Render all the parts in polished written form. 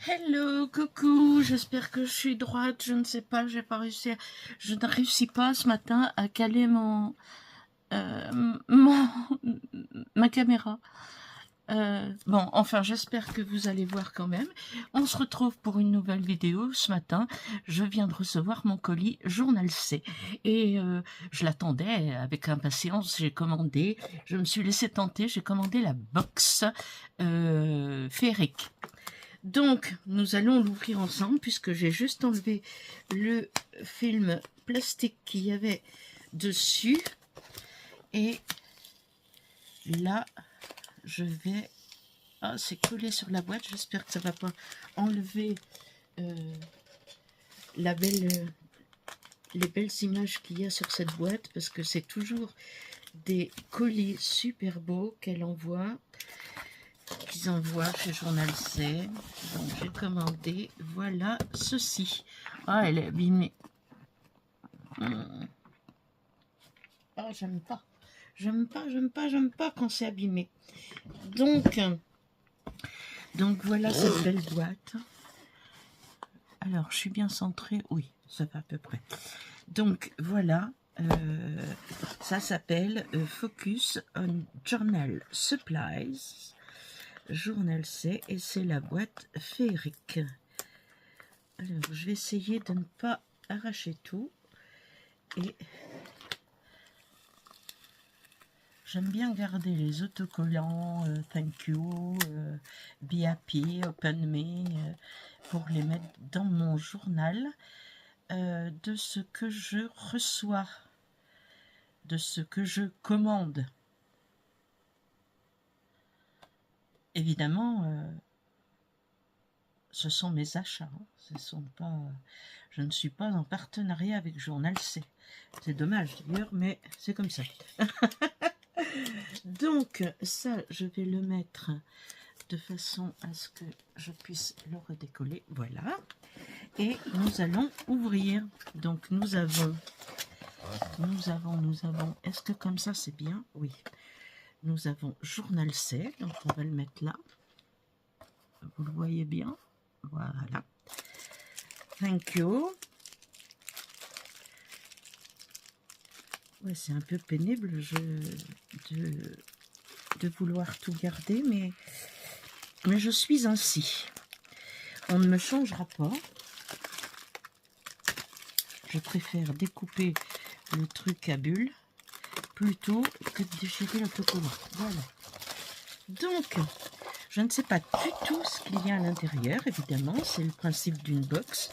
Hello, coucou, j'espère que je suis droite, je ne sais pas, j'ai pas réussi je ne réussis pas ce matin à caler mon ma caméra. Bon, enfin, j'espère que vous allez voir quand même. On se retrouve pour une nouvelle vidéo ce matin. Je viens de recevoir mon colis Journal C et je l'attendais avec impatience. J'ai commandé, je me suis laissé tenter, j'ai commandé la box féerique. Donc, nous allons l'ouvrir ensemble puisque j'ai juste enlevé le film plastique qu'il y avait dessus. Et là, je vais... Ah, c'est collé sur la boîte. J'espère que ça ne va pas enlever les belles images qu'il y a sur cette boîte parce que c'est toujours des colis super beaux qu'elle envoie. Qu'ils envoient chez Journal C. Donc j'ai commandé, voilà ceci. Ah, elle est abîmée. Ah, j'aime pas. J'aime pas quand c'est abîmé. Donc voilà cette belle boîte. Alors, je suis bien centrée. Oui, ça va à peu près. Donc voilà. Ça s'appelle Focus on Journal Supplies. Journal C et c'est la boîte féerique. Alors, je vais essayer de ne pas arracher tout. Et j'aime bien garder les autocollants Thank you, Be Happy, Open Me, pour les mettre dans mon journal de ce que je reçois, de ce que je commande. Évidemment, ce sont mes achats. Ce sont pas, je ne suis pas en partenariat avec Journal C. C'est dommage d'ailleurs, mais c'est comme ça. Donc ça, je vais le mettre de façon à ce que je puisse le redécoller. Voilà. Et nous allons ouvrir. Donc nous avons. Est-ce que comme ça c'est bien? Oui. Nous avons Journal C. Donc on va le mettre là. Vous le voyez bien. Voilà. Thank you. Ouais, c'est un peu pénible de vouloir tout garder, mais je suis ainsi. On ne me changera pas. Je préfère découper le truc à bulles plutôt que de déchirer l'autocollant. Voilà. Donc, je ne sais pas du tout ce qu'il y a à l'intérieur, évidemment. C'est le principe d'une box.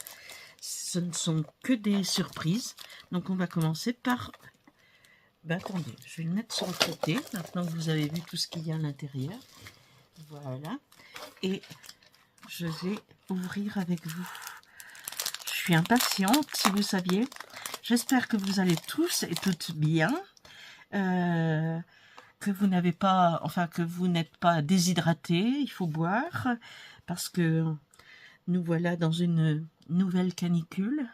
Ce ne sont que des surprises. Donc, on va commencer par... Ben, attendez, je vais le mettre sur le côté. Maintenant que vous avez vu tout ce qu'il y a à l'intérieur. Voilà. Et je vais ouvrir avec vous. Je suis impatiente, si vous saviez. J'espère que vous allez tous et toutes bien. Que vous n'avez pas, enfin que vous n'êtes pas déshydraté, il faut boire, parce que nous voilà dans une nouvelle canicule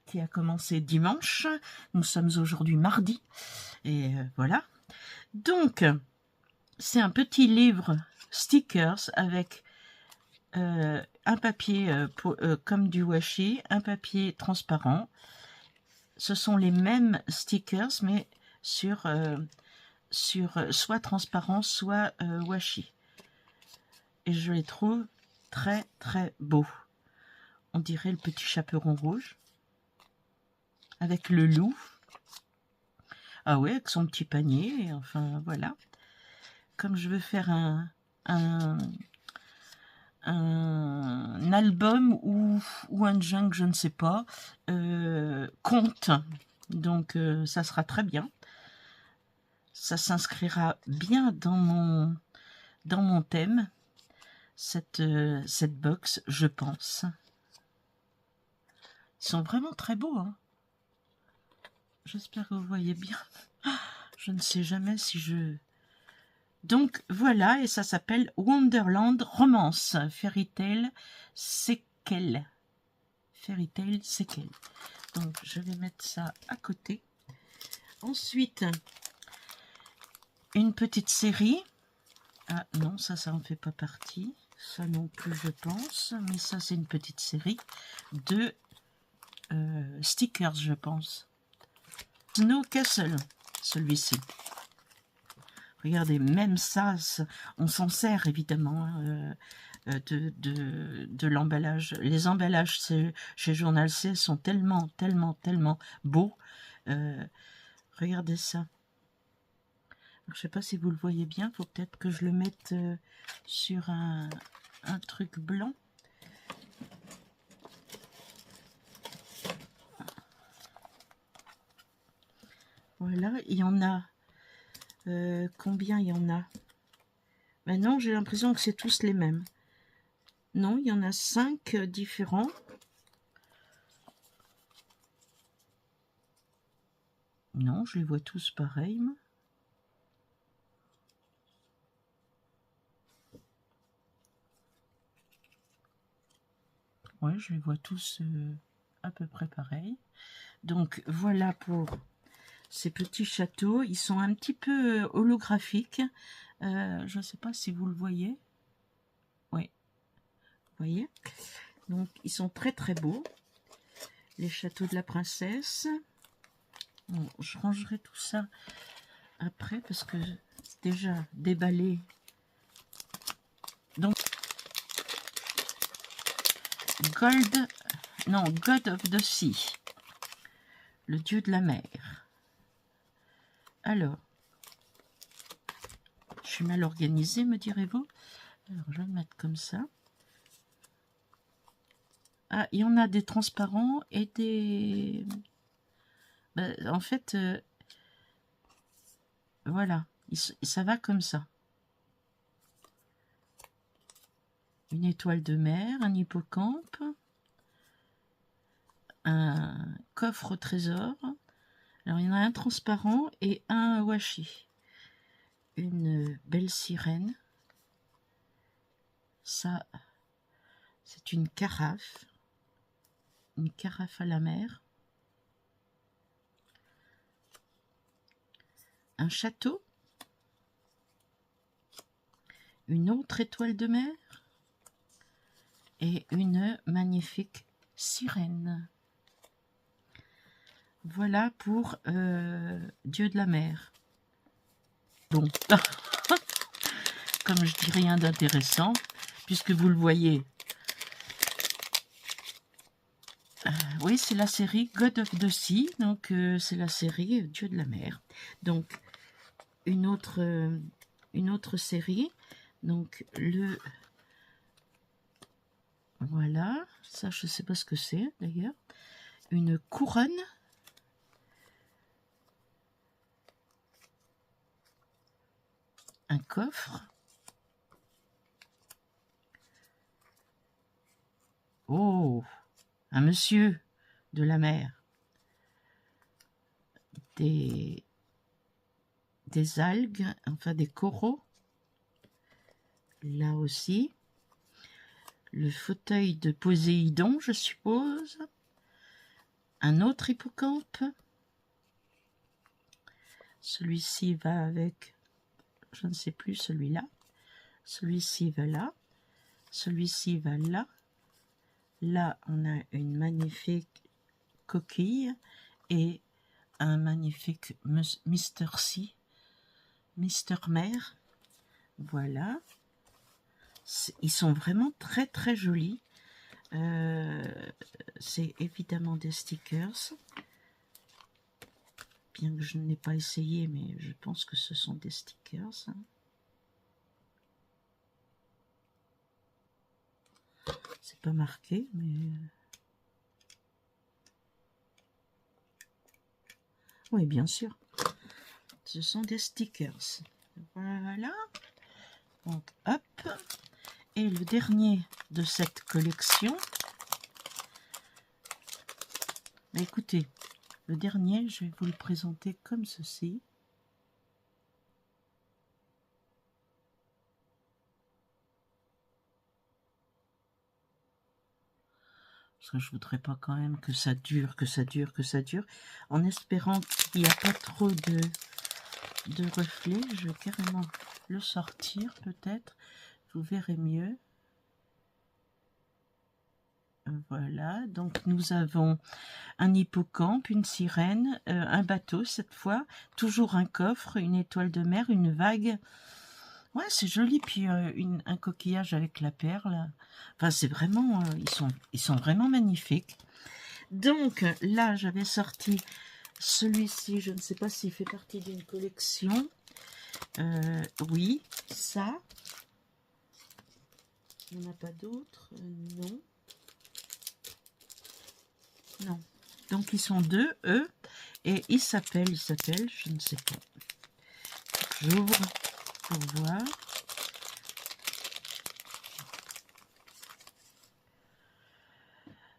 qui a commencé dimanche. Nous sommes aujourd'hui mardi, et voilà. Donc, c'est un petit livre stickers avec un papier comme du washi, un papier transparent. Ce sont les mêmes stickers, mais sur soit transparent, soit washi. Et je les trouve très très beaux. On dirait le petit chaperon rouge. Avec le loup. Ah ouais, avec son petit panier. Et enfin, voilà. Comme je veux faire un album ou un junk, je ne sais pas, conte. Donc, ça sera très bien. Ça s'inscrira bien dans mon thème, cette box, je pense. Ils sont vraiment très beaux, hein. J'espère que vous voyez bien. Je ne sais jamais si je... Donc, voilà, et ça s'appelle Wonderland Romance, Fairy Tale Sequel. Fairy Tale Sequel. Donc, je vais mettre ça à côté. Ensuite, une petite série. Ah non, ça en fait pas partie. Ça non plus, je pense. Mais ça, c'est une petite série de stickers, je pense. Snow Castle, celui-ci. Regardez, même ça, on s'en sert évidemment de l'emballage. Les emballages chez Journal C sont tellement beaux. Regardez ça. Alors, je ne sais pas si vous le voyez bien. Il faut peut-être que je le mette sur un truc blanc. Voilà, il y en a. Combien il y en a? Maintenant, j'ai l'impression que c'est tous les mêmes. Non, il y en a 5 différents. Non, je les vois tous pareils. Ouais, je les vois tous à peu près pareils. Donc, voilà pour ces petits châteaux. Ils sont un petit peu holographiques. Je ne sais pas si vous le voyez. Oui, vous voyez. Donc, ils sont très beaux. Les châteaux de la princesse. Bon, je rangerai tout ça après parce que c'est déjà déballé. Donc, God of the Sea, le dieu de la mer. Alors, je suis mal organisée, me direz-vous. Alors, je vais le mettre comme ça. Ah, il y en a des transparents et des... Ben, en fait, voilà, ça va comme ça. Une étoile de mer, un hippocampe, un coffre au trésor. Alors, il y en a un transparent et un washi. Une belle sirène. Ça, c'est une carafe à la mer. Un château. Une autre étoile de mer. Et une magnifique sirène. Voilà pour Dieu de la mer. Bon, comme je dis rien d'intéressant, puisque vous le voyez. Oui, c'est la série God of the Sea, donc c'est la série Dieu de la mer. Donc, une autre série, donc voilà, ça je ne sais pas ce que c'est d'ailleurs, une couronne, un coffre, oh, un monsieur de la mer, des algues, enfin des coraux, là aussi, le fauteuil de Poséidon, je suppose, un autre hippocampe, celui-ci va avec, je ne sais plus, celui-là, celui-ci va là, celui-ci va là, là on a une magnifique coquille et un magnifique Mister Sea, Mister Mer, voilà, ils sont vraiment très jolis. C'est évidemment des stickers, bien que je n'ai pas essayé, mais je pense que ce sont des stickers. C'est pas marqué, mais oui, bien sûr, ce sont des stickers. Voilà, donc hop. Et le dernier de cette collection, bah écoutez, le dernier, je vais vous le présenter comme ceci. Parce que je voudrais pas quand même que ça dure, en espérant qu'il n'y a pas trop de reflets. Je vais carrément le sortir peut-être, vous verrez mieux. Voilà, donc nous avons un hippocampe, une sirène, un bateau cette fois, toujours un coffre, une étoile de mer, une vague. Ouais, c'est joli, puis un coquillage avec la perle. Enfin, c'est vraiment, ils sont vraiment magnifiques. Donc là, j'avais sorti celui-ci, je ne sais pas s'il fait partie d'une collection. Oui, ça. Il n'y en a pas d'autres, non. Non. Donc ils sont deux, eux, et ils s'appellent, je ne sais pas. J'ouvre pour voir.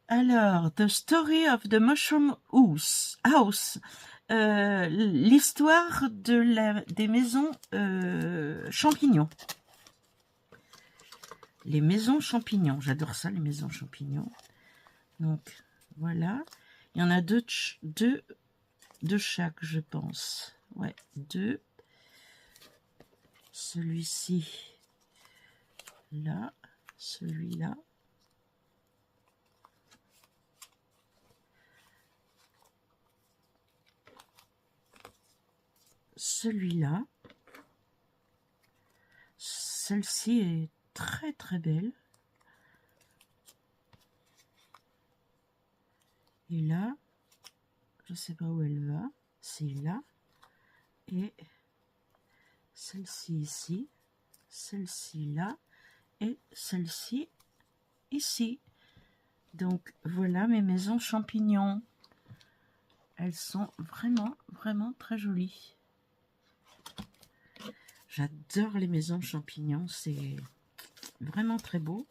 Alors, The Story of the Mushroom House. L'histoire des maisons champignons. Les maisons champignons. J'adore ça, les maisons champignons. Donc, voilà. Il y en a deux de chaque, je pense. Ouais, deux. Celui-ci, là. Celui-là. Celui-là. Celle-ci est très très belle. Et là, je ne sais pas où elle va. C'est là. Et celle-ci ici. Celle-ci là. Et celle-ci ici. Donc voilà mes maisons champignons. Elles sont vraiment, vraiment très jolies. J'adore les maisons champignons. C'est vraiment très beau.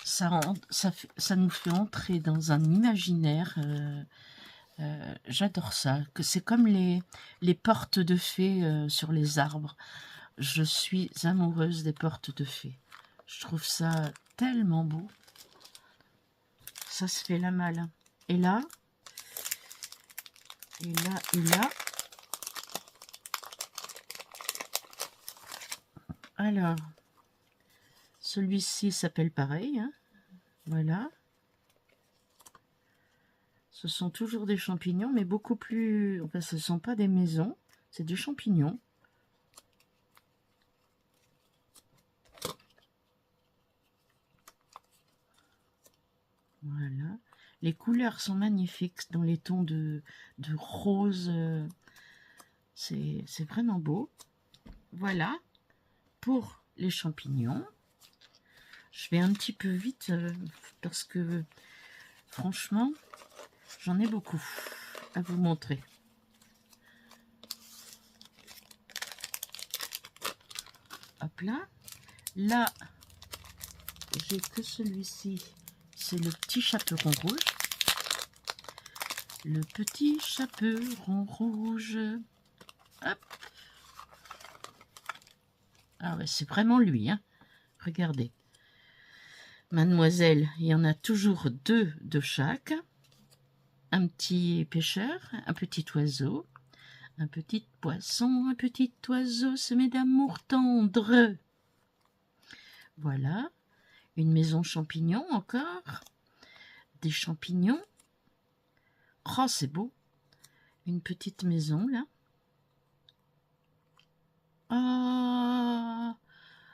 Ça nous fait entrer dans un imaginaire. J'adore ça. C'est comme les portes de fées sur les arbres. Je suis amoureuse des portes de fées. Je trouve ça tellement beau. Ça se fait la malle. Et là, et là, et là. Alors, celui-ci s'appelle pareil. Hein. Voilà. Ce sont toujours des champignons, mais beaucoup plus... Enfin, ce ne sont pas des maisons, c'est des champignons. Voilà. Les couleurs sont magnifiques dans les tons de rose. C'est vraiment beau. Voilà pour les champignons. Je vais un petit peu vite parce que franchement, j'en ai beaucoup à vous montrer. Hop là. Là, j'ai que celui-ci. C'est le petit chaperon rouge. Le petit chaperon rouge. Hop. Ah ouais, c'est vraiment lui. Hein. Regardez. Mademoiselle, il y en a toujours deux de chaque. Un petit pêcheur, un petit oiseau, un petit poisson, un petit oiseau semé d'amour tendre. Voilà. Une maison champignon encore. Des champignons. Oh, c'est beau. Une petite maison, là. Ah,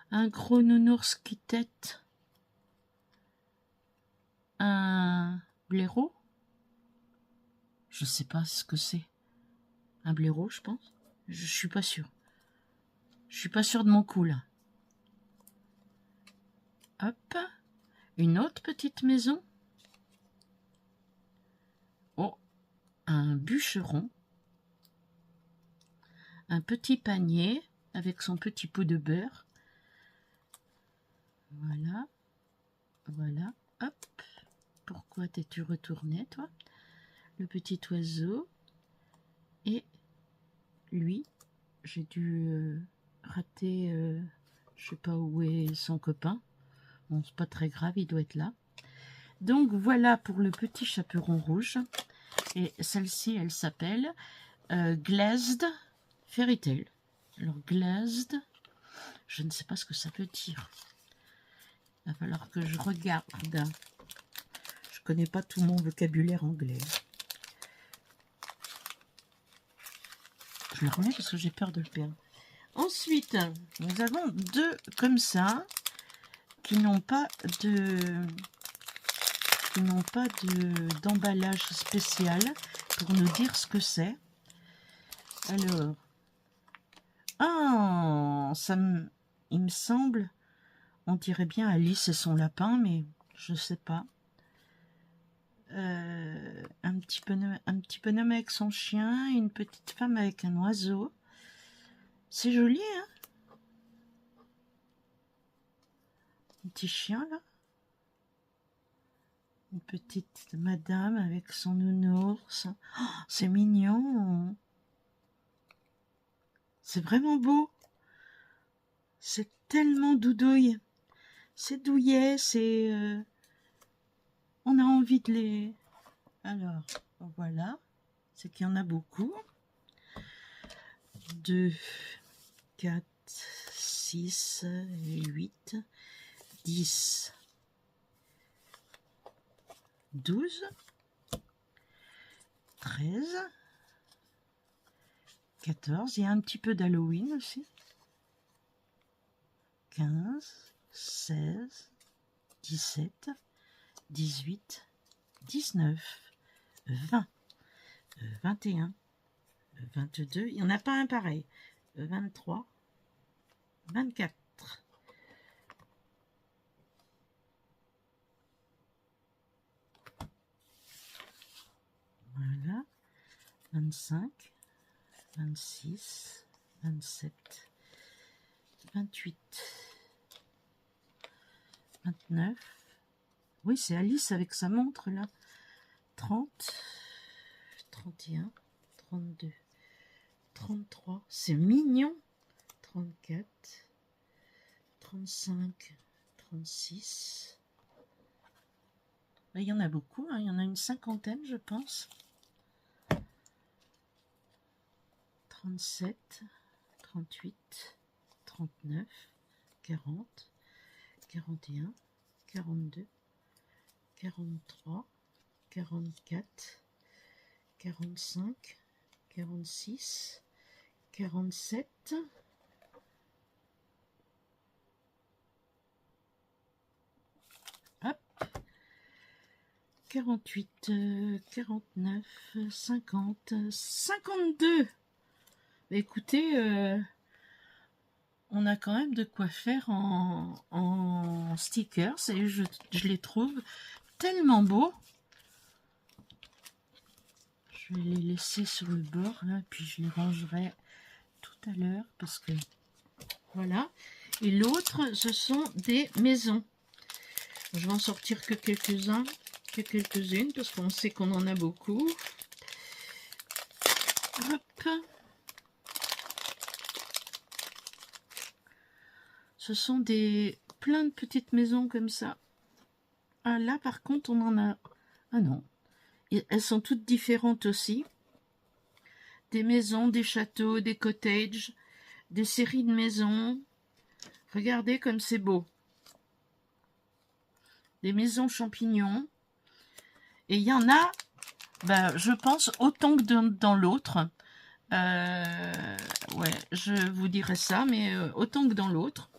un gros nounours qui tète. Un blaireau. Je sais pas ce que c'est. Un blaireau, je pense. Je suis pas sûre. Je suis pas sûre de mon coup, là. Hop. Une autre petite maison. Oh, un bûcheron. Un petit panier avec son petit pot de beurre. Voilà. Voilà. Hop. Pourquoi t'es-tu retourné, toi? Le petit oiseau. Et lui, j'ai dû rater, je sais pas où est son copain. Bon, c'est pas très grave, il doit être là. Donc voilà pour le petit chaperon rouge. Et celle-ci, elle s'appelle Glazed Fairy Tale. Alors, glazed, je ne sais pas ce que ça veut dire. Il va falloir que je regarde. Je connais pas tout mon vocabulaire anglais. Je le remets parce que j'ai peur de le perdre. Ensuite, nous avons deux comme ça qui n'ont pas d'emballage spécial pour nous dire ce que c'est. Alors, il me semble, on dirait bien Alice et son lapin, mais je sais pas. Un petit bonhomme avec son chien, une petite femme avec un oiseau. C'est joli, hein? Un petit chien, là. Une petite madame avec son nounours. Oh, c'est mignon. C'est vraiment beau. C'est tellement doudouille. C'est douillet, c'est... on a envie de les... Alors, voilà. C'est qu'il y en a beaucoup. 2, 4, 6, 8, 10, 12, 13, 14. Il y a un petit peu d'Halloween aussi. 15, 16, 17, 18, 19, 20, 21, 22. Il n'y en a pas un pareil. 23, 24. Voilà. 25, 26, 27, 28, 29. Oui, c'est Alice avec sa montre là. 30, 31, 32, 33. C'est mignon. 34, 35, 36. Il y en a beaucoup, hein. Il y en a une cinquantaine, je pense. 37, 38, 39, 40, 41, 42, 43, 44, 45, 46, 47. Hop. 48, 49, 50, 52. Écoutez, on a quand même de quoi faire en stickers et je les trouve tellement beaux. Je vais les laisser sur le bord là, puis je les rangerai tout à l'heure parce que voilà. Et l'autre, ce sont des maisons. Je vais en sortir que quelques-unes parce qu'on sait qu'on en a beaucoup. Hop. Ce sont plein de petites maisons comme ça. Ah là par contre on en a... Ah non. Et elles sont toutes différentes aussi. Des maisons, des châteaux, des cottages, des séries de maisons. Regardez comme c'est beau. Des maisons champignons. Et il y en a, je pense, autant que dans l'autre. Ouais, je vous dirai ça, mais autant que dans l'autre.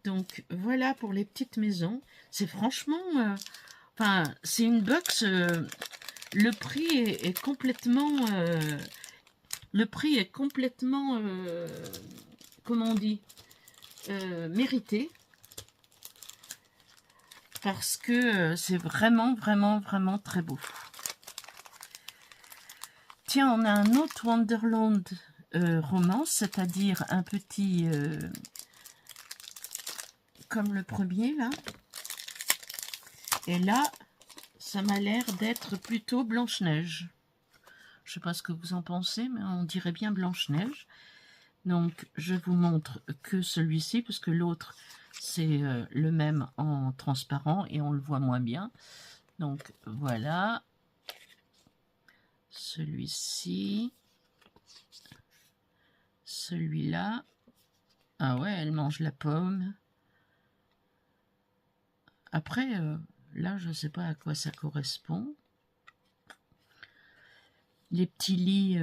Donc, voilà pour les petites maisons. C'est franchement... c'est une box... le prix est complètement... comment on dit, mérité. Parce que c'est vraiment, vraiment, vraiment très beau. Tiens, on a un autre Wonderland romance, c'est-à-dire un petit... comme le premier, là. Et là, ça m'a l'air d'être plutôt Blanche-Neige. Je ne sais pas ce que vous en pensez, mais on dirait bien Blanche-Neige. Donc, je vous montre que celui-ci, parce que l'autre, c'est le même en transparent et on le voit moins bien. Donc, voilà. Celui-ci. Celui-là. Ah ouais, elle mange la pomme. Après, là, je ne sais pas à quoi ça correspond. Les petits lits,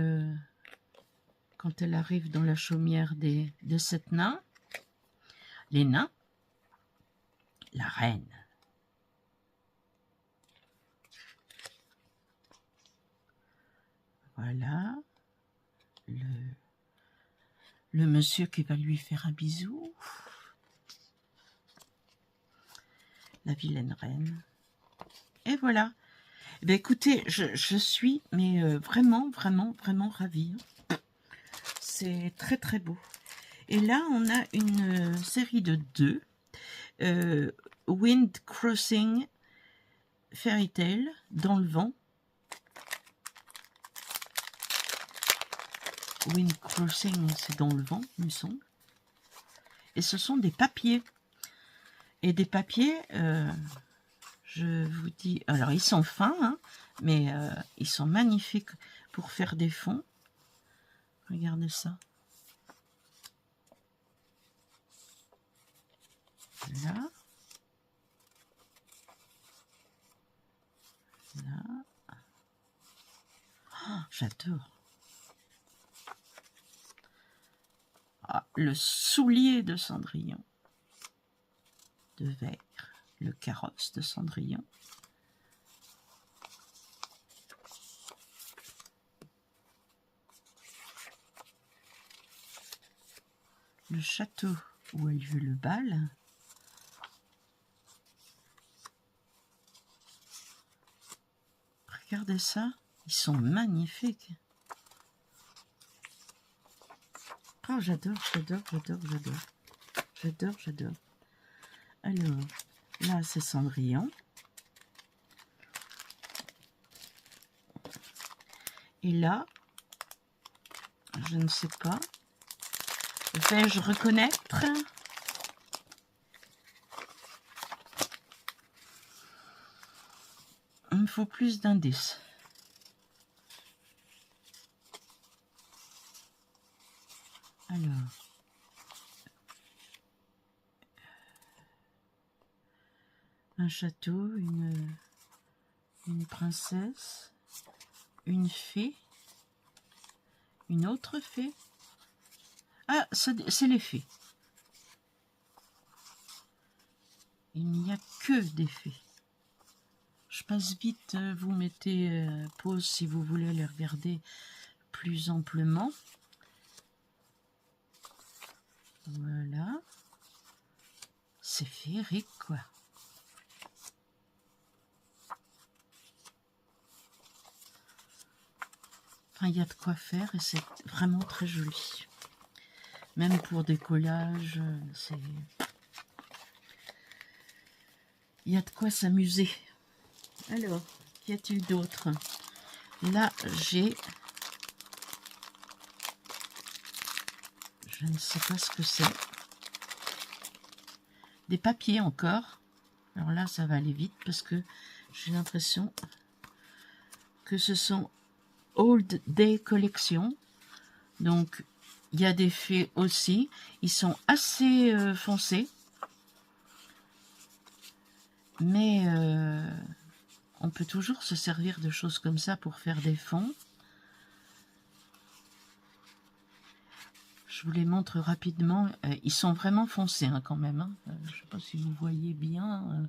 quand elle arrive dans la chaumière de sept nains. Les nains. La reine. Voilà. Le monsieur qui va lui faire un bisou. La vilaine reine. Et voilà. Eh bien, écoutez, je suis vraiment, vraiment, vraiment ravie. C'est très, très beau. Et là, on a une série de 2. Wind Crossing Fairy Tale, dans le vent. Wind Crossing, c'est dans le vent, il me semble. Et ce sont des papiers. Et des papiers, je vous dis... Alors, ils sont fins, hein, mais ils sont magnifiques pour faire des fonds. Regardez ça. Là. Là. Oh, j'adore. Ah, le soulier de Cendrillon. De verre. Le carrosse de Cendrillon. Le château où elle veut le bal. Regardez ça, ils sont magnifiques. Oh, j'adore, j'adore, j'adore, j'adore. J'adore, j'adore. Alors, là, c'est Cendrillon. Et là, je ne sais pas. Vais-je reconnaître? Il me faut plus d'indices. Alors, un château, une princesse, une fée, une autre fée. Ah, c'est les fées. Il n'y a que des fées. Je passe vite, vous mettez pause si vous voulez les regarder plus amplement. Voilà. C'est féerique, quoi. Enfin, il y a de quoi faire et c'est vraiment très joli. Même pour des collages, c'est... Il y a de quoi s'amuser. Alors, qu'y a-t-il d'autre? Là, j'ai... Je ne sais pas ce que c'est. Des papiers encore. Alors là, ça va aller vite parce que j'ai l'impression que ce sont Old Day Collection. Donc, il y a des fées aussi. Ils sont assez foncés. Mais on peut toujours se servir de choses comme ça pour faire des fonds. Je vous les montre rapidement. Ils sont vraiment foncés hein, quand même. Hein. Je ne sais pas si vous voyez bien.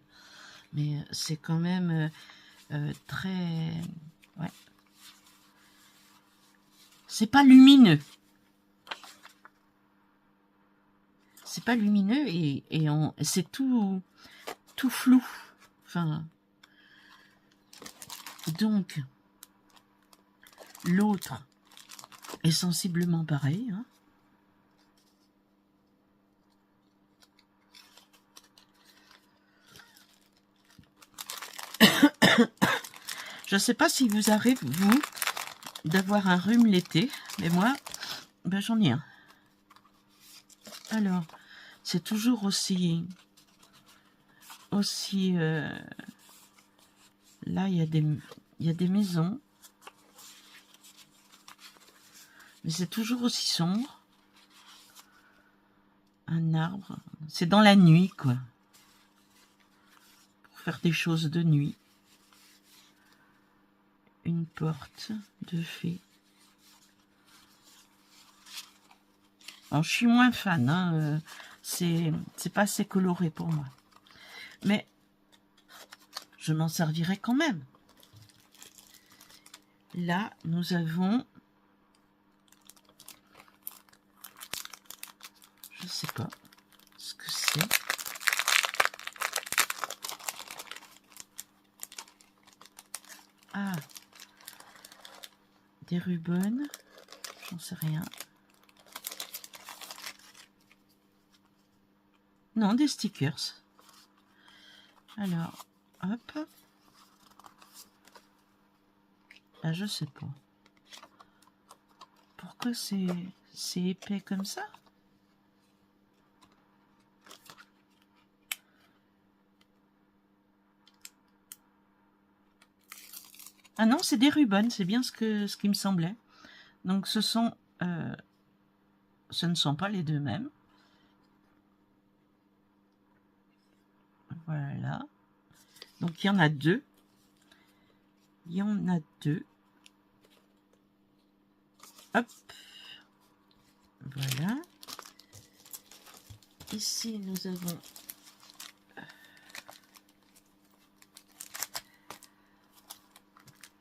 Mais c'est quand même très... Ouais. C'est pas lumineux. C'est pas lumineux et c'est tout flou. Enfin... Donc, l'autre est sensiblement pareil. Hein. Je ne sais pas si vous arrive, vous, d'avoir un rhume l'été, mais moi, ben, j'en ai un. Alors, c'est toujours aussi là, il y a des maisons. Mais c'est toujours aussi sombre. Un arbre. C'est dans la nuit, quoi. Pour faire des choses de nuit. Une porte de fée. Alors, je suis moins fan, hein. C'est pas assez coloré pour moi. Mais je m'en servirai quand même. Là, nous avons... Je sais pas ce que c'est. Ah, des rubans, j'en sais rien. Non, des stickers. Alors, hop. Ah, je sais pas. Pourquoi c'est épais comme ça? Ah non, c'est des rubans, c'est bien ce qui me semblait. Donc ce ne sont pas les deux mêmes. Voilà. Donc il y en a deux. Il y en a deux. Hop. Voilà. Ici, nous avons...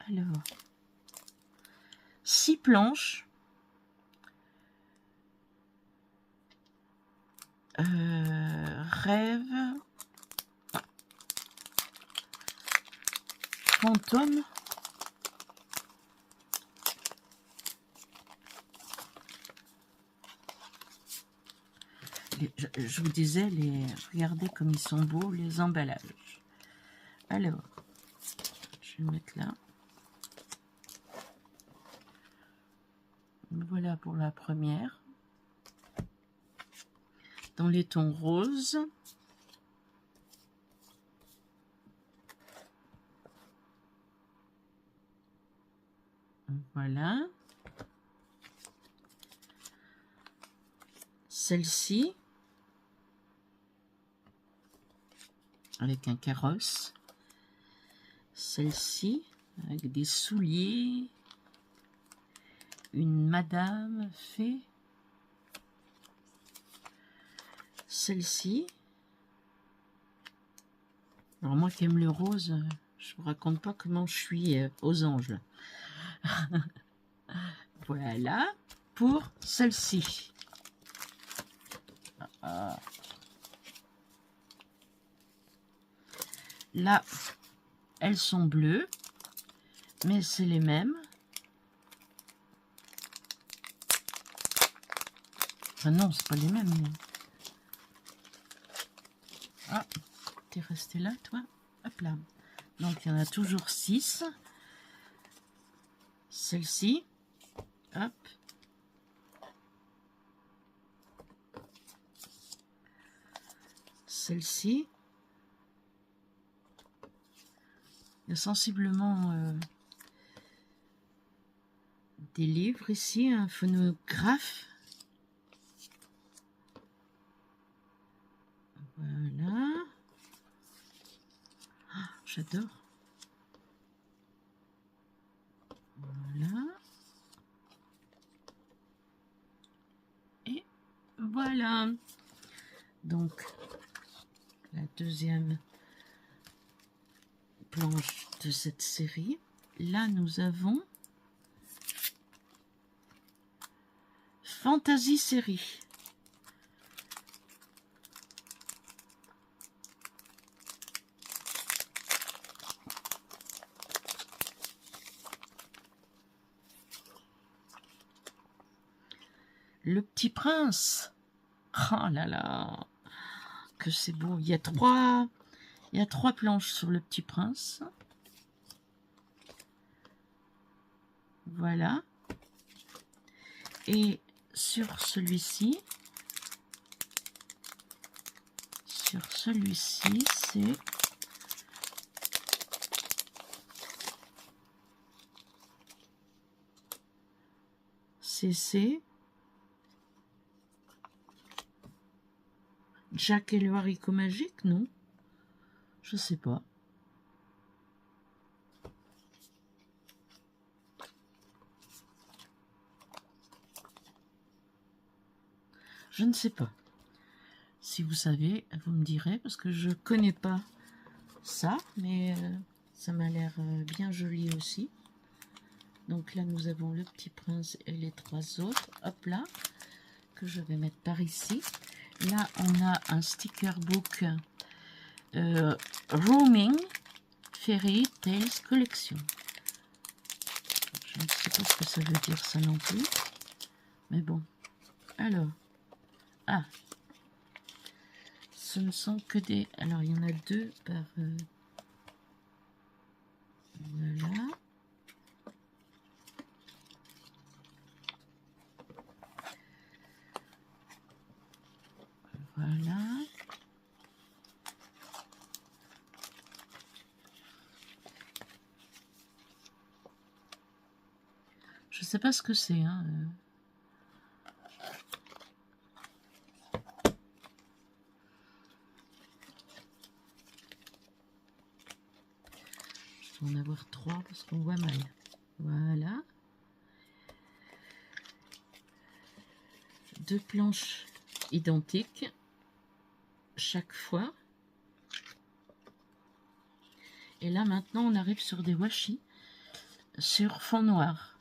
Alors... 6 planches. Rêve. Fantôme. Je vous disais, regardez comme ils sont beaux, les emballages. Alors, je vais mettre là. Voilà pour la première. Dans les tons roses. Voilà. Celle-ci. Avec un carrosse. Celle-ci. Avec des souliers. Une madame fée. Celle-ci. Alors moi qui aime le rose, je vous raconte pas comment je suis aux anges. Voilà pour celle-ci. Là, elles sont bleues, mais c'est les mêmes. Enfin non, c'est pas les mêmes. Mais... Ah, t'es resté là, toi? Hop là. Donc, il y en a toujours 6. Celle-ci. Hop. Celle-ci. Il y a sensiblement des livres ici, un phonographe. Voilà. Ah, j'adore. Voilà. Et voilà. Donc, la deuxième planche de cette série. Là, nous avons Fantasy série. Le Petit Prince. Oh là là, que c'est beau. Il y a trois planches sur Le Petit Prince. Voilà. Et sur celui-ci, CC. Jack et le haricot magique, non? Je sais pas. Je ne sais pas. Si vous savez, vous me direz, parce que je connais pas ça, mais ça m'a l'air bien joli aussi. Donc là, nous avons le Petit Prince et les 3 autres. Hop là, que je vais mettre par ici. Là, on a un sticker book Roaming Fairy Tales Collection. Je ne sais pas ce que ça veut dire ça non plus. Mais bon. Alors. Ah. Ce ne sont que des... Alors, il y en a 2 par... Voilà. Voilà. Je sais pas ce que c'est, hein. Je vais en avoir 3 parce qu'on voit mal. Voilà. 2 planches identiques chaque fois. Et là maintenant on arrive sur des washi sur fond noir.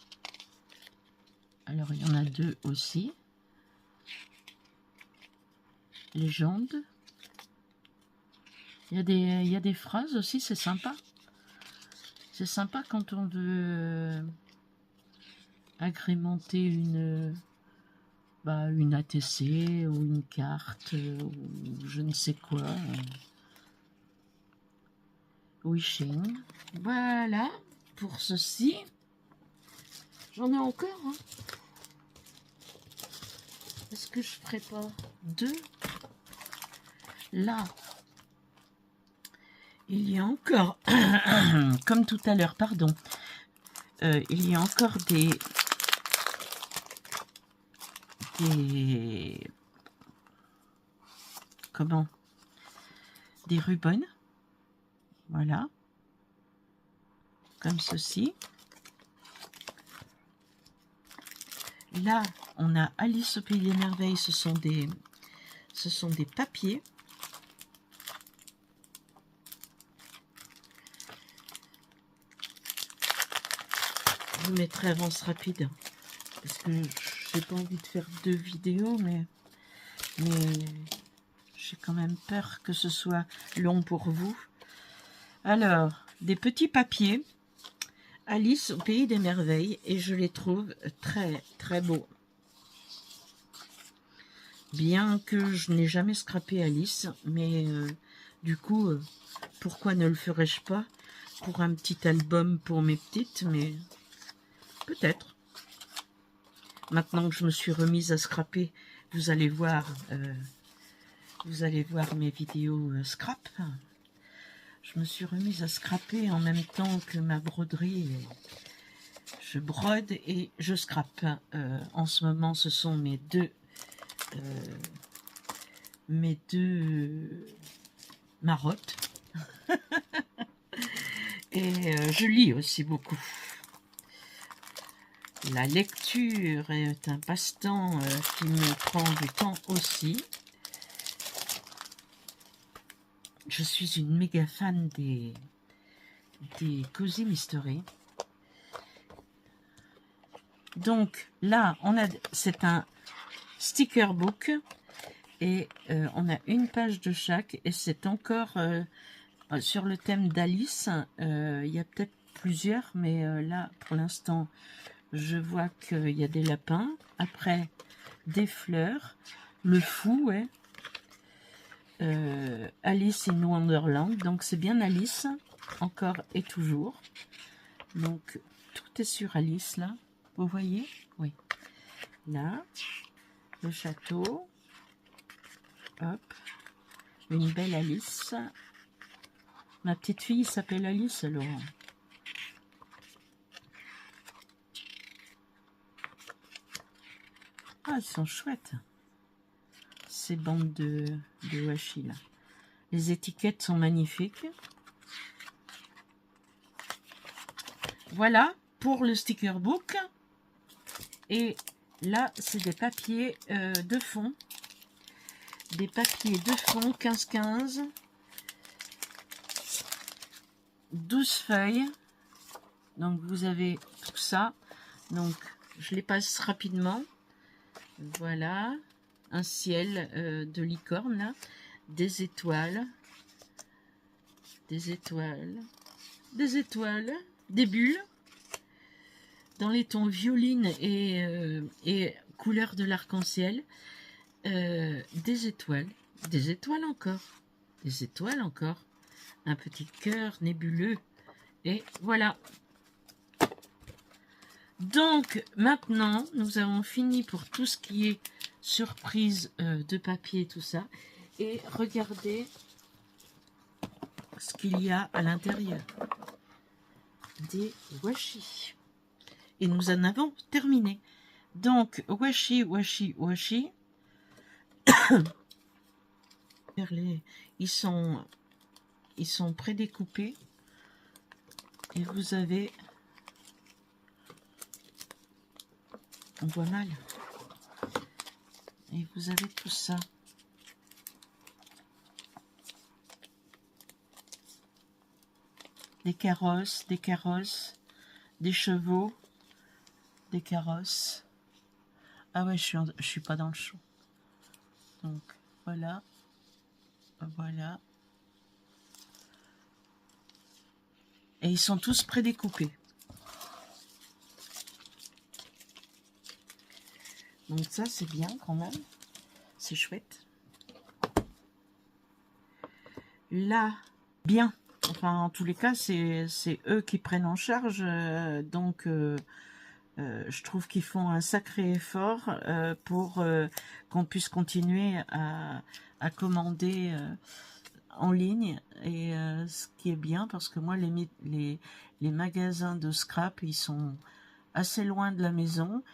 Alors il y en a 2 aussi. Légende. Il y a des phrases aussi, c'est sympa. C'est sympa quand on veut agrémenter une ATC ou une carte ou je ne sais quoi. Wishing. Voilà pour ceci. J'en ai encore. Hein. Est-ce que je ferai pas 2? Là, il y a encore, comme tout à l'heure, pardon, il y a encore des comment, des rubans, voilà, comme ceci. Là, on a Alice au Pays des Merveilles, ce sont des papiers. Je vous mettrai avance rapide, parce que j'ai pas envie de faire 2 vidéos, mais j'ai quand même peur que ce soit long pour vous. Alors, des petits papiers, Alice au Pays des Merveilles, et je les trouve très très beaux. Bien que je n'ai jamais scrappé Alice, mais du coup, pourquoi ne le ferais-je pas pour un petit album pour mes petites, mais peut-être. Maintenant que je me suis remise à scraper, vous allez voir mes vidéos scrap. Je me suis remise à scraper en même temps que ma broderie. Je brode et je scrape. En ce moment, ce sont mes deux marottes. Et je lis aussi beaucoup. La lecture est un passe-temps qui me prend du temps aussi. Je suis une méga fan des Cozy Mystery. Donc là, c'est un sticker book et on a une page de chaque et c'est encore sur le thème d'Alice. Il y a peut-être plusieurs, mais là pour l'instant je vois qu'il y a des lapins, après des fleurs, le fou, ouais. Alice in Wonderland, donc c'est bien Alice, encore et toujours. Donc tout est sur Alice là, vous voyez? Oui. Là, le château, hop, une belle Alice. Ma petite fille s'appelle Alice alors. Ah, elles sont chouettes, ces bandes de washi là. Les étiquettes sont magnifiques. Voilà pour le sticker book. Et là, c'est des papiers de fond. Des papiers de fond 15-15. 12 feuilles. Donc, vous avez tout ça. Donc, je les passe rapidement. Voilà. Un ciel de licorne, là. Des étoiles. Des étoiles. Des étoiles. Des bulles. Dans les tons violine et couleur de l'arc-en-ciel. Des étoiles encore, des étoiles encore, un petit cœur nébuleux, et voilà. Donc maintenant nous avons fini pour tout ce qui est surprise de papier, tout ça, et regardez ce qu'il y a à l'intérieur. Des washi, et nous en avons terminé. Donc washi, ils sont prédécoupés, et vous avez, on voit mal, et vous avez tout ça. Des carrosses, des chevaux, des carrosses. Ah ouais, je suis pas dans le champ. Donc voilà. Voilà. Et ils sont tous prédécoupés. Donc ça, c'est bien quand même. C'est chouette. Là, bien. Enfin, en tous les cas, c'est eux qui prennent en charge. Donc, je trouve qu'ils font un sacré effort pour qu'on puisse continuer à commander en ligne, et ce qui est bien, parce que moi les magasins de scrap, ils sont assez loin de la maison.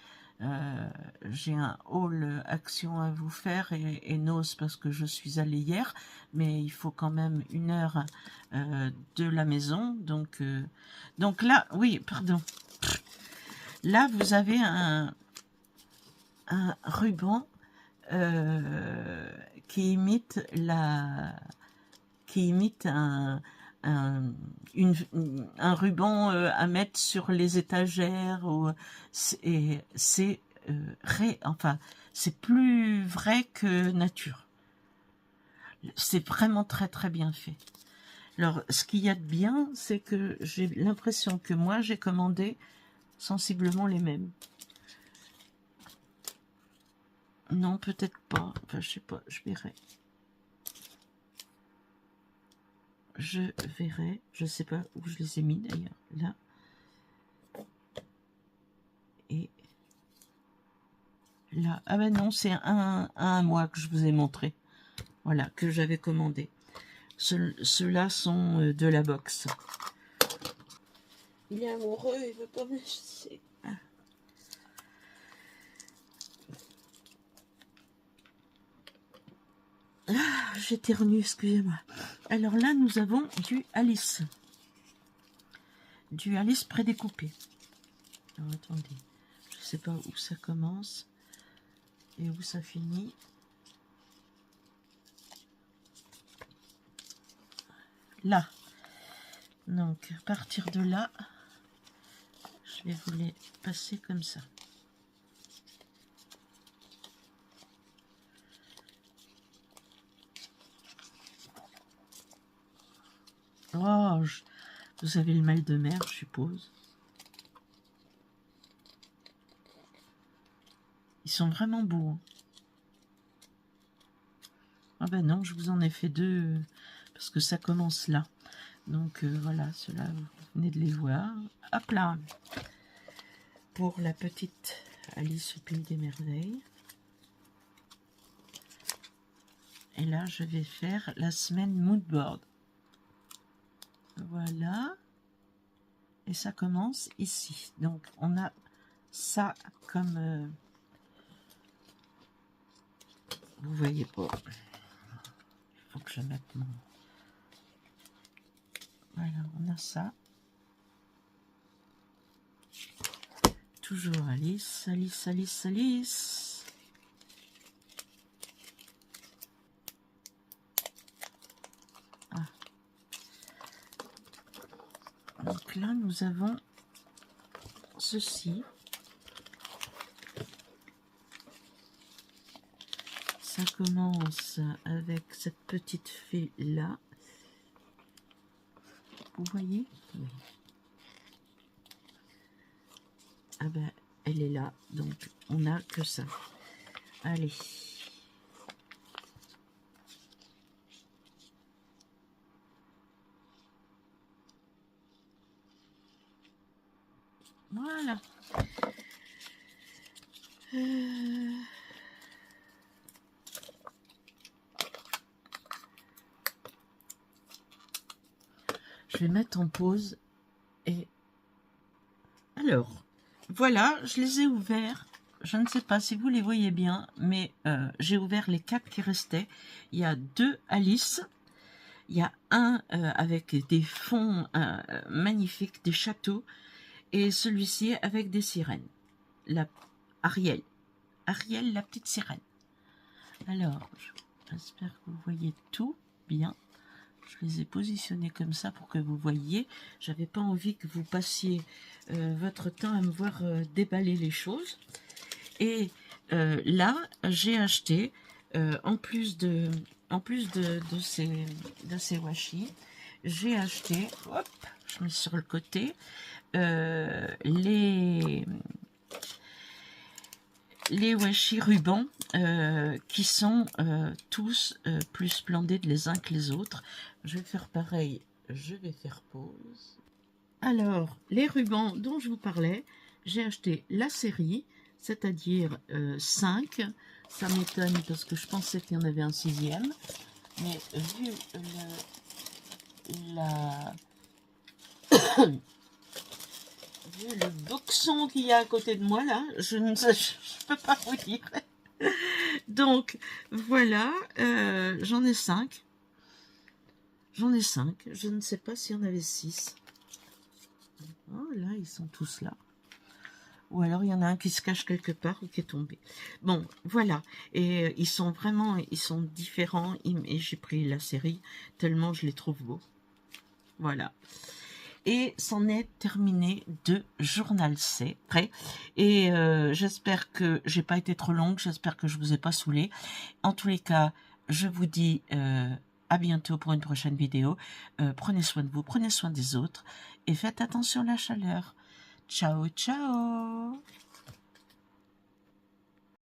J'ai un haul action à vous faire, et n'ose, parce que je suis allée hier, mais il faut quand même 1 heure de la maison, donc là, oui, pardon, là vous avez un ruban qui imite un ruban à mettre sur les étagères, et c'est enfin, c'est plus vrai que nature. C'est vraiment très très bien fait. Alors, ce qu'il y a de bien, c'est que j'ai l'impression que moi j'ai commandé sensiblement les mêmes. Non, peut-être pas. Enfin, je sais pas, je verrai. Je verrai. Je sais pas où je les ai mis d'ailleurs. Là. Et là. Ah ben non, c'est un mois que je vous ai montré. Voilà, que j'avais commandé. Ceux-là sont de la box. Il est amoureux, il veut pas me laisser. Ah, j'éternue, excusez-moi. Alors là, nous avons du Alice. Du Alice prédécoupé. Alors attendez, je sais pas où ça commence et où ça finit. Là. Donc, à partir de là, je vais vous les passer comme ça. Oh, vous avez le mal de mer, je suppose. Ils sont vraiment beaux. Hein. Ah ben non, je vous en ai fait 2 parce que ça commence là. Donc voilà, ceux-là, vous venez de les voir. Hop là. Pour la petite Alice au Pays des Merveilles. Et là, je vais faire la semaine moodboard. Voilà. Et ça commence ici. Donc, on a ça comme Vous voyez pas. Il faut que je mette mon... Voilà, on a ça. Toujours Alice, Alice, Alice, Alice. Ah. Donc là, nous avons ceci. Ça commence avec cette petite fée là. Vous voyez? Oui. Ah ben, elle est là, donc on n'a que ça. Allez. Voilà. Je vais mettre en pause et... Alors, voilà, je les ai ouverts. Je ne sais pas si vous les voyez bien, mais j'ai ouvert les 4 qui restaient. Il y a 2 Alice. Il y a un avec des fonds magnifiques, des châteaux. Et celui-ci avec des sirènes. La Ariel. Ariel, la petite sirène. Alors, j'espère que vous voyez tout bien. Je les ai positionnés comme ça pour que vous voyiez. J'avais pas envie que vous passiez votre temps à me voir déballer les choses. Et là, j'ai acheté, en plus de ces washi, j'ai acheté, hop, je mets sur le côté, les washi rubans qui sont tous plus splendide les uns que les autres. Je vais faire pareil, je vais faire pause. Alors, les rubans dont je vous parlais, j'ai acheté la série, c'est-à-dire 5. Ça m'étonne parce que je pensais qu'il y en avait un 6e. Mais vu vu le boxon qu'il y a à côté de moi là, je ne peux pas vous dire. Donc voilà, j'en ai 5. J'en ai 5. Je ne sais pas s'il y en avait 6. Oh là, ils sont tous là. Ou alors il y en a un qui se cache quelque part ou qui est tombé. Bon, voilà. Et ils sont différents. Et j'ai pris la série tellement je les trouve beaux. Voilà. Et c'en est terminé de Journal C. Prêt. Et j'espère que j'ai pas été trop longue. J'espère que je vous ai pas saoulé. En tous les cas, je vous dis à bientôt pour une prochaine vidéo. Prenez soin de vous, prenez soin des autres. Et faites attention à la chaleur. Ciao, ciao!